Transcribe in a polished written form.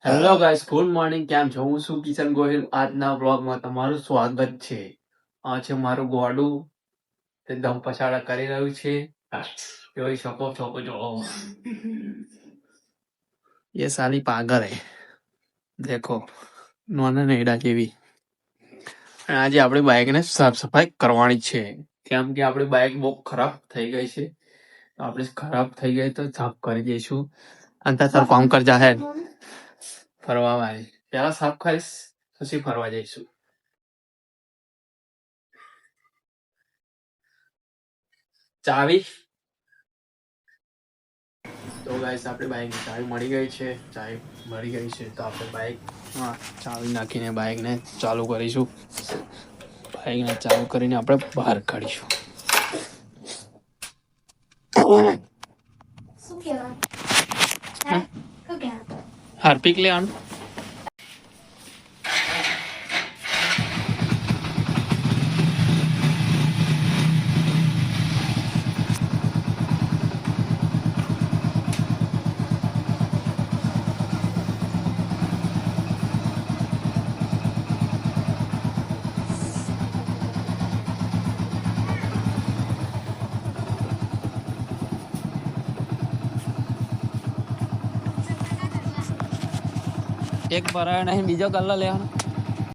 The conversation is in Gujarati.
Hello guys, good morning. કેમ છો? હું છું કિશન ગોહિલ. આજના બ્લોગમાં તમારું સ્વાગત છે. આ છે મારું ગોડું, તે દમ પછાડા કરી રહ્યું છે. જોઈ શકો છો જો ये साली पागल है. देखो નોના નેડા જેવી. અને આજે આપણી બાઇકને સાફ સફાઈ કરવાની છે, કેમ કે આપણી બાઇક બહુ ખરાબ થઈ ગઈ છે. આપણે ખરાબ થઈ ગઈ તો સાફ કરી દઈશું. અને તાર કામ કર જા હે ફરવા વાળી પેલા સાફ કરીશ પછી ફરવા જઈશું. ચાવી તો ગાઈસ આપણી બાઇકની ચાવી મળી ગઈ છે. તો આપણે બાઇકમાં ચાવી નાખીને બાઇકને ચાલુ કરીશું. બાઇકને ચાલુ કરીને આપણે બહાર કાઢીશું. હાર્પિક લેવાનું. એક ભરાયો નહીં, બીજો કલર લેવાનો.